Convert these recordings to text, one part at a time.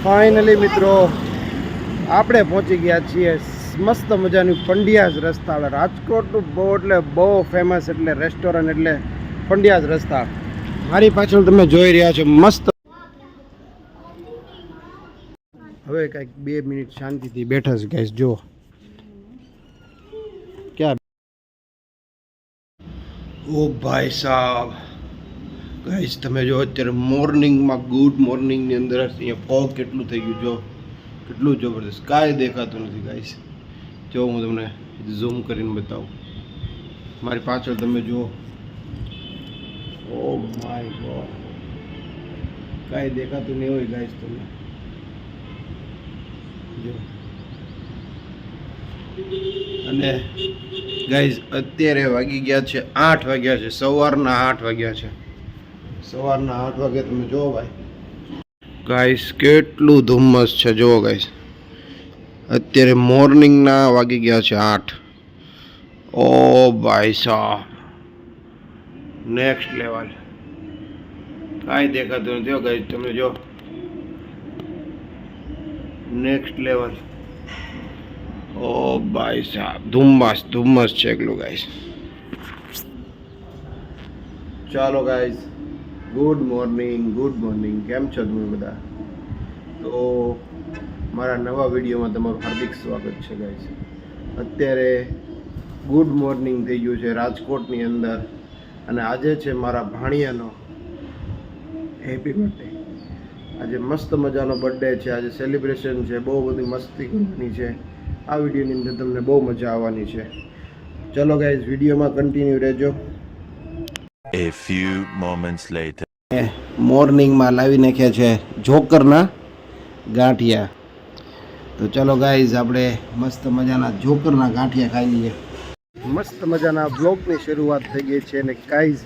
Finally મિત્રો આપણે પહોંચી ગયા છીએ મસ્ત મજાની પંડ્યાજ રસ્તા. રાજકોટનું બહુ એટલે બહુ ફેમસ એટલે રેસ્ટોરન્ટ એટલે પંડ્યાજ રસ્તા. મારી પાછળ તમે જોઈ રહ્યા છો મસ્ત. હવે કંઈક 2 મિનિટ શાંતિથી બેઠા છે ગાઈસ. જો ક્યાં ઓ ભાઈ સાહેબ ગાઈસ તમે જો અત્યારે મોર્નિંગમાં ગુડ મોર્નિંગની અંદર અહીંયા ફોગ કેટલું થઈ ગયું. જો કેટલું જબરદસ્ત, કાંઈ દેખાતું નથી ગાઈસ. જો હું તમને ઝૂમ કરીને બતાવું. મારી પાછળ તમે જુઓ. ઓ માય ગોડ, કાંઈ દેખાતું નહીં હોય ગાઈસ તમને. જો અને ગાઈસ અત્યારે વાગી ગયા છે 8 વાગ્યા છે. સવારના 8 વાગ્યા છે. સવારના 8 વાગે તમે જુઓ ભાઈ ગાઈસ કેટલું ધુમ્મસ છે. જુઓ ગાઈસ અત્યારે મોર્નિંગના વાગી ગયા છે 8. ઓ ભાઈ સાહેબ નેક્સ્ટ લેવલ, કાંઈ દેખાતું નથી ગાઈસ. તમે જો નેક્સ્ટ લેવલ. ઓ ભાઈ સાહેબ ધુમ્મસ છે એકલું ગાઈસ. ચાલો ગાઈસ, ગુડ મોર્નિંગ. કેમ છો તમે બધા? તો મારા નવા વિડીયોમાં તમારું હાર્દિક સ્વાગત છે ગાઈસ. અત્યારે ગુડ મોર્નિંગ થઈ ગયું છે રાજકોટની અંદર અને આજે છે મારા ભાણિયાનો હેપી બર્થડે. આજે મસ્ત મજાનો બર્થડે છે. આજે સેલિબ્રેશન છે, બહુ બધી મસ્તી કરવાની છે. આ વિડીયોની અંદર તમને બહુ મજા આવવાની છે. ચલો ગાઈસ વિડીયોમાં કન્ટિન્યુ રહેજો. A few moments later. મોર્નિંગમાં લાવી નાખ્યા છે જોકરના ગાંઠિયા. તો ચલો ગાઈઝ આપણે મસ્ત મજાના જોકરના ગાંઠિયા ખાઈ લઈએ. મસ્ત મજાના બ્લોગની શરૂઆત થઈ ગઈ છે અને ગાઈઝ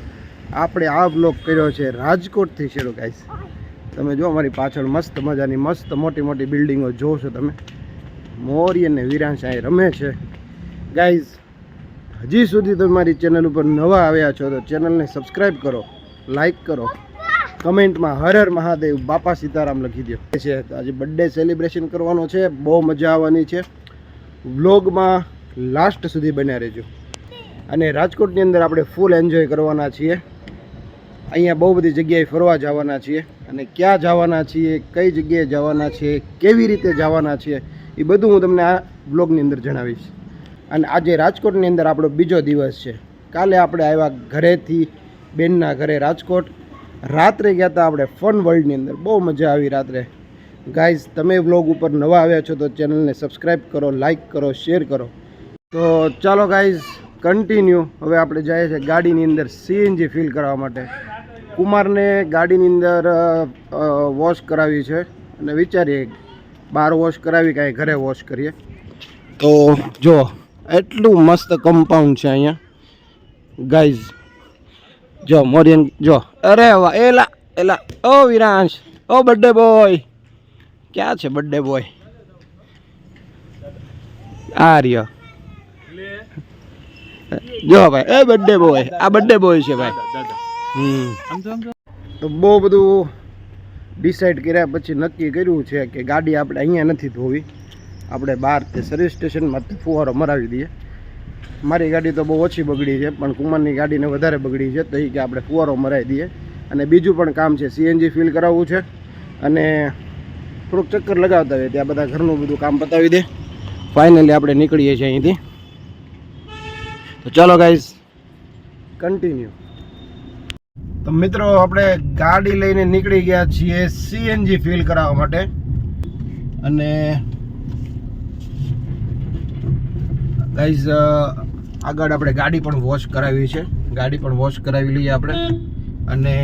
આપણે આ બ્લોગ કર્યો છે રાજકોટથી શરૂ. ગાઈઝ તમે જો અમારી પાછળ મસ્ત મજાની મસ્ત મોટી મોટી બિલ્ડિંગો જોશો તમે. મોરી અને વિરાંશ અહીં રમે છે. ગાઈઝ હજી સુધી તમે મારી ચેનલ ઉપર નવા આવ્યા છો તો ચેનલને સબસ્ક્રાઈબ કરો, લાઈક કરો, કમેન્ટમાં હર હર મહાદેવ બાપા સીતારામ લખી દો. છે આજે બર્થડે સેલિબ્રેશન કરવાનો છે, બહુ મજા આવવાની છે. વ્લોગમાં લાસ્ટ સુધી બન્યા રહેજો. અને રાજકોટની અંદર આપણે ફૂલ એન્જોય કરવાના છીએ. અહીંયા બહુ બધી જગ્યાએ ફરવા જવાના છીએ અને ક્યાં જવાના છીએ, કઈ જગ્યાએ જવાના છીએ, કેવી રીતે જવાના છીએ એ બધું હું તમને આ બ્લોગની અંદર જણાવીશ. અને આજે રાજકોટની અંદર આપણો બીજો દિવસ છે. કાલે આપણે આવ્યા ઘરેથી બેનના ઘરે રાજકોટ. રાત્રે ગયા હતા આપણે ફન વર્લ્ડની અંદર, બહુ મજા આવી રાત્રે. ગાઈઝ તમે વ્લોગ ઉપર નવા આવ્યા છો તો ચેનલને સબસ્ક્રાઈબ કરો, લાઈક કરો, શેર કરો. તો ચાલો ગાઈઝ કન્ટિન્યુ. હવે આપણે જઈએ છીએ ગાડીની અંદર સીએનજી ફિલ કરવા માટે. કુમારને ગાડીની અંદર વોશ કરાવી છે અને વિચારીએ બહાર વોશ કરાવી કાંઈ ઘરે વોશ કરીએ. તો જો એટલું મસ્ત કમ્પાઉન્ડ છે અહીંયા ગાઈઝ. જો મોરિયન જો, અરે વાહ, એલા ઓ વિરાંશ, ઓ બર્થડે બોય. ક્યાં છે બર્થડે બોય? આ રહ્યો. જો ભાઈ એ બર્થડે બોય, આ બર્થડે બોય છે ભાઈ. તો બહુ બધું ડિસાઈડ કર્યા પછી નક્કી કર્યું છે કે ગાડી આપણે અહીંયા નથી ધોવી, આપણે બહાર તે સર્વિસ સ્ટેશનમાં ફુવારો મરાવી દઈએ. મારી ગાડી તો બહુ ઓછી બગડી છે પણ કુમારની ગાડીને વધારે બગડી છે, તો એ કે આપણે ફુવારો મરાવી દઈએ. અને બીજું પણ કામ છે, સીએનજી ફિલ કરાવવું છે અને થોડુંક ચક્કર લગાવતા હોય ત્યાં બધા ઘરનું બધું કામ પતાવી દે. ફાઇનલી આપણે નીકળીએ છીએ અહીંથી. તો ચાલો ગાઈઝ કન્ટિન્યુ. તો મિત્રો આપણે ગાડી લઈને નીકળી ગયા છીએ સીએનજી ફિલ કરાવવા માટે. અને ગાઈઝ આગળ આપણે ગાડી પણ વોશ કરાવી છે, ગાડી પણ વોશ કરાવી લઈએ આપણે. અને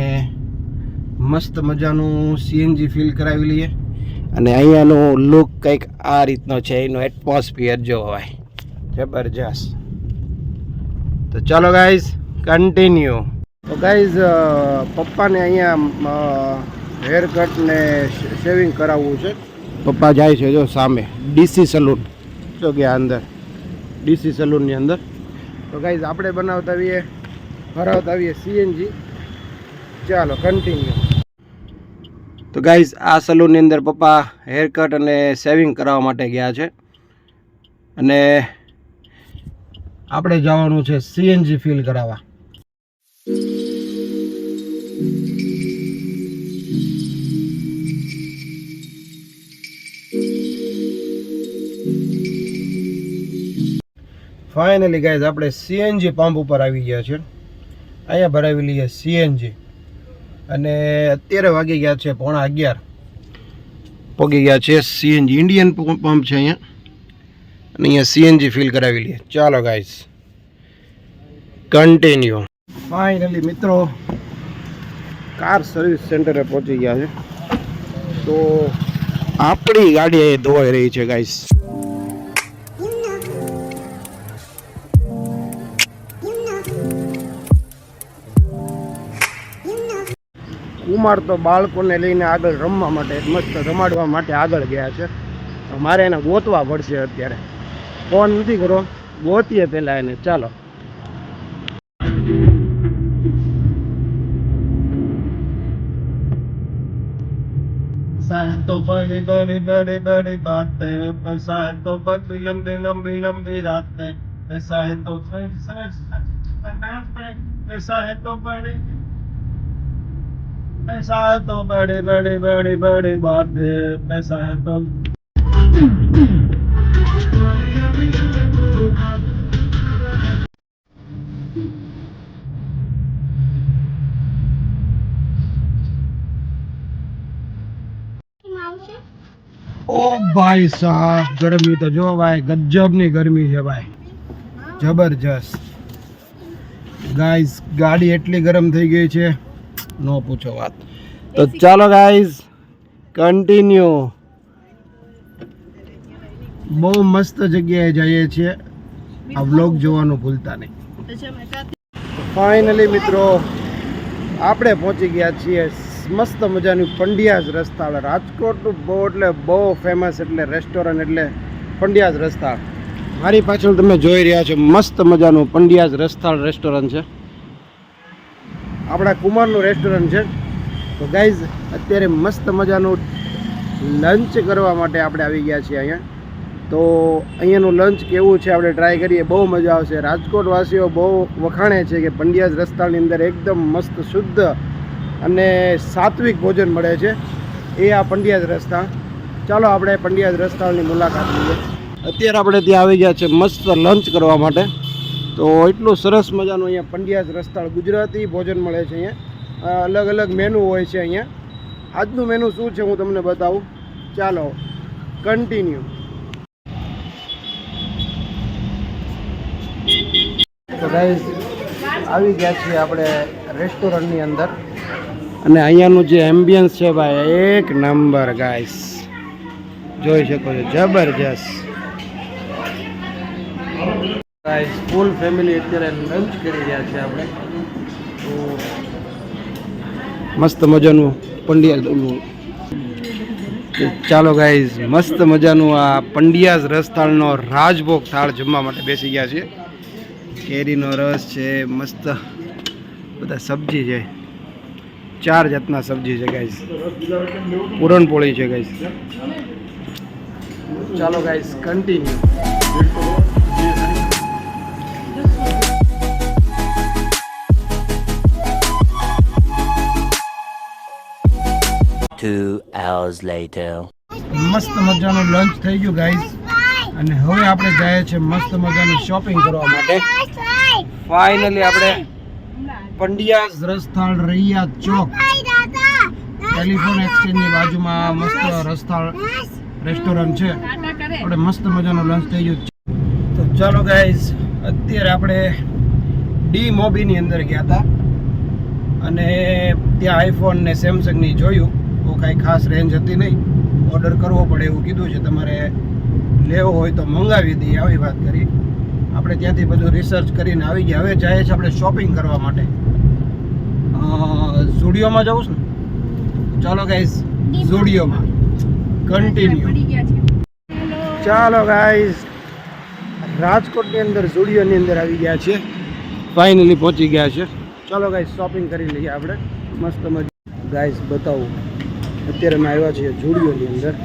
મસ્ત મજાનું સીએનજી ફિલ કરાવી લઈએ. અને અહીંયાનો લુક કંઈક આ રીતનો છે, એનો એટમોસ્ફિયર જો હોય જબરજસ્ત. તો ચાલો ગાઈઝ કન્ટિન્યુ. તો ગાઈઝ પપ્પાને અહીંયા હેર કટ ને શેવિંગ કરાવવું છે. પપ્પા જાય છે જો સામે ડીસી સલૂન, જો ગયા અંદર ડીસી સલૂનની અંદર. તો ગાઈઝ આપણે બનાવતા ભરાવતા આવીએ સીએનજી. ચાલો કન્ટિન્યુ. તો ગાઈઝ આ સલૂનની અંદર પપ્પા હેર કટ અને શેવિંગ કરાવવા માટે ગયા છે અને આપણે જવાનું છે સીએનજી ફિલ કરાવવા. ફાઇનલી ગાઈઝ આપણે સીએનજી પંપ ઉપર આવી ગયા છે. અહીંયા ભરાવી લઈએ સીએનજી અને અત્યારે વાગી ગયા છે 11:15. પગી ગયા છે સીએનજી ઇન્ડિયન પંપ છે અહીંયા અને અહીંયા સીએનજી ફિલ કરાવી લઈએ. ચાલો ગાઈઝ કન્ટિન્યુ. ફાઇનલી મિત્રો કાર સર્વિસ સેન્ટરે પહોંચી ગયા છે. તો આપણી ગાડી અહીં ધોવાઈ રહી છે ગાઈઝ. કુમાર તો બાળકોને લઈને આગળ રમવા માટે મસ્ત રમાડવા માટે આગળ ગયા છે. મારે એને ગોતવા પડશે અત્યારે. ફોન નથી કરો, ગોતીએ પહેલાં એને. ચાલો तो बड़ी बड़ी बड़ी बड़ी बातें, ऐसा है तो बड़ी लंबी लंबी लंबी रातें, ऐसा है तो ऐसा है तो बड़ी ऐसा है तो बड़ी बड़ी बड़ी बड़ी बातें, ऐसा है तो ઓ ભાઈ સાહેબ, ગરમી તો જો ભાઈ ગજબની ગરમી છે ભાઈ, જબરજસ્ત. ગાઈઝ ગાડી એટલી ગરમ થઈ ગઈ છે નો પૂછો વાત. તો ચાલો ગાઈઝ કન્ટિન્યુ. બહુ મસ્ત જગ્યાએ જઈએ છીએ. આ વ્લોગ જોવાનું ભૂલતા નહીં. ફાઇનલી મિત્રો આપણે પહોંચી ગયા છીએ મસ્ત મજાની પંડ્યાજ રસ્તાળ. રાજકોટનું બહુ એટલે બહુ ફેમસ એટલે રેસ્ટોરન્ટ એટલે પંડ્યાજ રસ્તાળ. મારી પાછળ તમે જોઈ રહ્યા છો મસ્ત મજાનું પંડ્યાજ રસ્તાળ રેસ્ટોરન્ટ છે. આપણા કુમારનું રેસ્ટોરન્ટ છે. તો ગાઈઝ અત્યારે મસ્ત મજાનું લંચ કરવા માટે આપણે આવી ગયા છીએ અહીંયા. તો અહીંયાનું લંચ કેવું છે આપણે ટ્રાય કરીએ. બહુ મજા આવશે. રાજકોટવાસીઓ બહુ વખાણે છે કે પંડ્યાજ રસ્તાળની અંદર એકદમ મસ્ત શુદ્ધ અને સાત્વિક ભોજન મળે છે. એ આ પંડ્યાજ રસ્તા. ચાલો આપણે પંડ્યાજ રસ્તાની મુલાકાત લઈએ. અત્યારે આપણે ત્યાં આવી ગયા છે મસ્ત લંચ કરવા માટે. તો એટલું સરસ મજાનું અહીંયા પંડ્યાજ રસ્તાળ ગુજરાતી ભોજન મળે છે. અહીંયા અલગ અલગ મેનુ હોય છે. અહીંયા આજનું મેનુ શું છે હું તમને બતાવું. ચાલો કન્ટિન્યુ. તો ગાઈઝ આવી ગયા છીએ આપણે રેસ્ટોરન્ટની અંદર અને અહીંયાનું જે એમ્બિયન્સ છે ભાઈ એક નંબર ગાઈસ, જોઈ શકો છો જબરજસ્ત. ગાઈસ ફૂલ ફેમિલી અત્યારે લંચ કરી રહ્યા છે આપણે. તો મસ્ત મજાનું પંડ્યા. ચાલો ગાઈઝ મસ્ત મજાનું આ પંડ્યાજ રસ્તાળનો રાજભોગ થાળ જમવા માટે બેસી ગયા છે. કેરીનો રસ છે, મસ્ત બધા સબ્જી છે, 4 જાતના સબ્જી છે ગાઈઝ, પૂરણપોળી છે ગાઈઝ. ચાલો ગાઈઝ કન્ટિન્યુ. 2 hours later. મસ્ત મજાનું લંચ થઈ ગયું ગાઈઝ અને હવે આપણે જઈએ છીએ મસ્ત મજાની શોપિંગ કરવા માટે. ફાઇનલી આપણે પંડ્યાજ રસ્તાળ રૈયા ચોક ટેલિફોન એક્સચેન્જની બાજુમાં મસ્ત રસ્તાળ રેસ્ટોરન્ટ છે. આપણે મસ્ત મજાનું લંચ થઈ ગયું. તો ચાલો ગાઈઝ અત્યારે આપણે ડી મોબીની અંદર ગયા હતા અને ત્યાં આઈફોન ને સેમસંગની જોયું. તો કાંઈ ખાસ રેન્જ હતી નહીં. ઓર્ડર કરવો પડે એવું કીધું છે. તમારે લેવો હોય તો મંગાવી દઈએ આવી વાત કરી. આપણે ત્યાંથી બધું રિસર્ચ કરીને આવી ગયા. હવે જાય છે આપણે શોપિંગ કરવા માટે. ઝુડિયોમાં જવું છે ને. ચાલો ગાઈઝ ઝુડિયોમાં કન્ટિન્યુ. ચાલો ગાઈઝ રાજકોટની અંદર ઝુડિયોની અંદર આવી ગયા છે. ફાઇનલી પહોંચી ગયા છે. ચાલો ગાઈઝ શોપિંગ કરી લઈએ આપણે મસ્ત મજા. ગાઈઝ બતાવું અત્યારે અમે આવ્યા છીએ જુડિયોની અંદર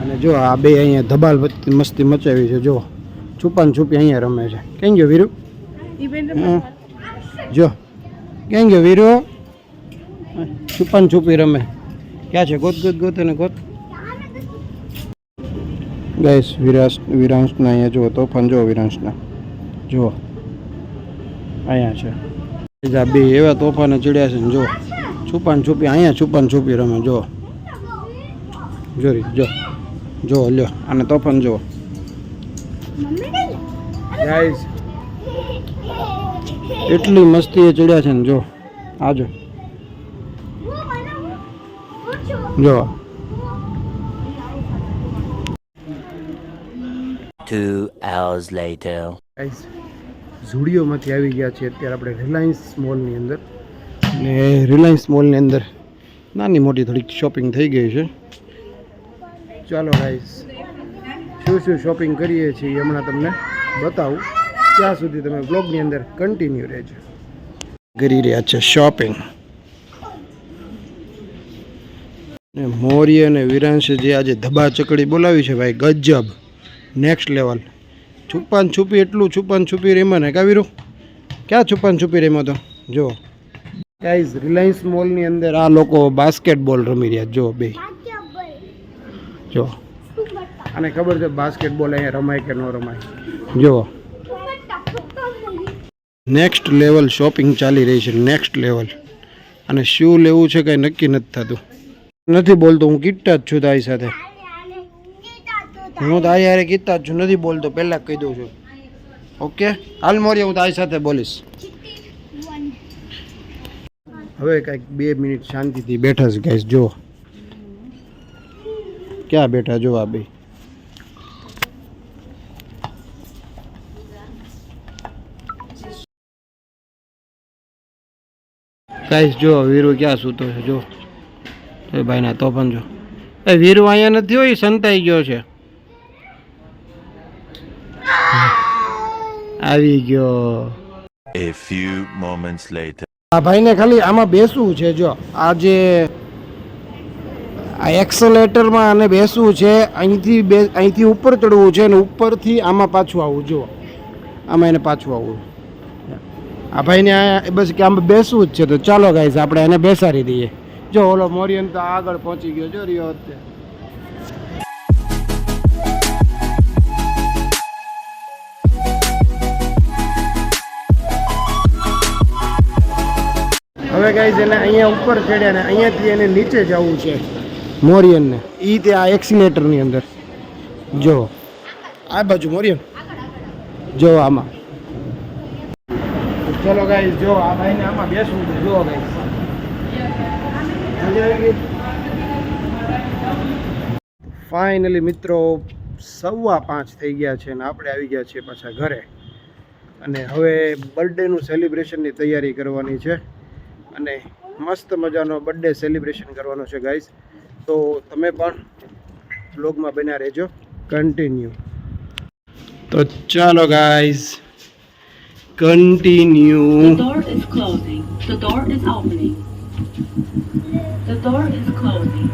અને જો આ બે અહીંયા ધબાલ મસ્તી મચાવી છે. જો છુપાન છુપી અહીંયા રમે છે. કેમ ગયો વીરુ? જો કેમ ગયો વીરુ? છુપાન છુપી રમે. ક્યાં છે? ગોત ગોત ગોત અને ગોત. ગાઈસ વિરાંશના અહીંયા જુઓ તોફાન જુઓ વિરાંશના જુઓ અહીંયા છે. બીજા બે એવા તોફાને ચડ્યા છે ને જો છુપાન છુપી અહીંયા છુપાન છુપી રમે. જો જોરી જો જો લ્યો અને તોફાન જુઓ ગાઈસ એટલી મસ્તી એ ચડ્યા છે ને જો આજો જો 2 hours later. ગાઈસ ઝુડિયોમાંથી આવી ગયા છીએ અત્યારે આપણે રિલાયન્સ મોલની અંદર ને રિલાયન્સ મોલની અંદર નાની મોટી થોડીક શોપિંગ થઈ ગઈ છે. ચાલો ગાઈસ શું શું શોપિંગ કરીએ છીએ હમણાં તમને બતાવું. ત્યાં સુધી તમે બ્લોગની અંદર કન્ટિન્યુ રહેજો. કરી રહ્યા છે શોપિંગ ને મોરી અને વિરાંશે જે આજે ધબા ચકડી બોલાવી છે ભાઈ ગજબ નેક્સ્ટ લેવલ. છુપાન છુપી એટલું છુપાન છુપી રેમાં ને કાવીરો ક્યાં છુપાન છુપી રેમાં તો જો ગાઈઝ રિલાયન્સ મોલની અંદર આ લોકો બાસ્કેટબોલ રમી રહ્યા જો બે જો અને ખબર છે બાસ્કેટબોલ અહીંયા રમાય કે ન રમાય. જો નેક્સ્ટ લેવલ શોપિંગ ચાલી રહી છે નેક્સ્ટ લેવલ. અને શું લેવું છે કંઈ નક્કી નથી થતું. નથી બોલતો હું કિટ્ટા જ છું તારી સાથે. હું તારી હારે કીધા જ છું નથી બોલતો પહેલાં કહી દઉં છું. ઓકે હાલ મોરિયા હું તારી સાથે બોલીશ. હવે કાંઈક 2 મિનિટ શાંતિથી બેઠા છે ગાઈસ. જો ક્યાં બેઠા જો આ બે ગાઈસ. જો વીરુ ક્યાં સૂતો છે જો ભાઈના તોફાન જો. એ વીરુ અહીંયા નથી હોય સંતાઈ ગયો છે. આવી ગયો. A few moments later. આ ભાઈને ખાલી આમાં બેસવું છે જો આ જે આ એક્સેલેટરમાં આને બેસવું છે. અહીંથી ઉપર ચડવું છે અને ઉપરથી આમાં પાછું આવવું જો આમાં એને પાછું આવવું. આ ભાઈને બસ કે આમાં બેસવું જ છે. તો ચાલો ગાઈસ આપણે એને બેસાડી દઈએ. જો ઓલો મોરિયન તો આગળ પહોંચી ગયો જો રહ્યો અત્યારે. હવે ગાઈઝ એને અહીંયા ઉપર ચડ્યા ને અહીંયાથી એને નીચે જવું છે મોરિયનને. એ તે આ એક્સિલેટરની અંદર જો આ બાજુ મોરિયન જો આમાં. ચલો ગાઈઝ જો આ ભાઈને આમાં બેસવું છે જો ગાઈઝ. ફાઇનલી મિત્રો 5:15 થઈ ગયા છે અને આપણે આવી ગયા છીએ પાછા ઘરે. અને હવે બર્થડેનું સેલિબ્રેશનની તૈયારી કરવાની છે અને મસ્ત મજાનો બર્થડે સેલિબ્રેશન કરવાનો છે ગાઈસ. તો તમે પણ બ્લોગમાં બન્યા રહેજો કન્ટિન્યુ. તો ચાલો guys continue. The door is closing. The door is opening. The door is closing.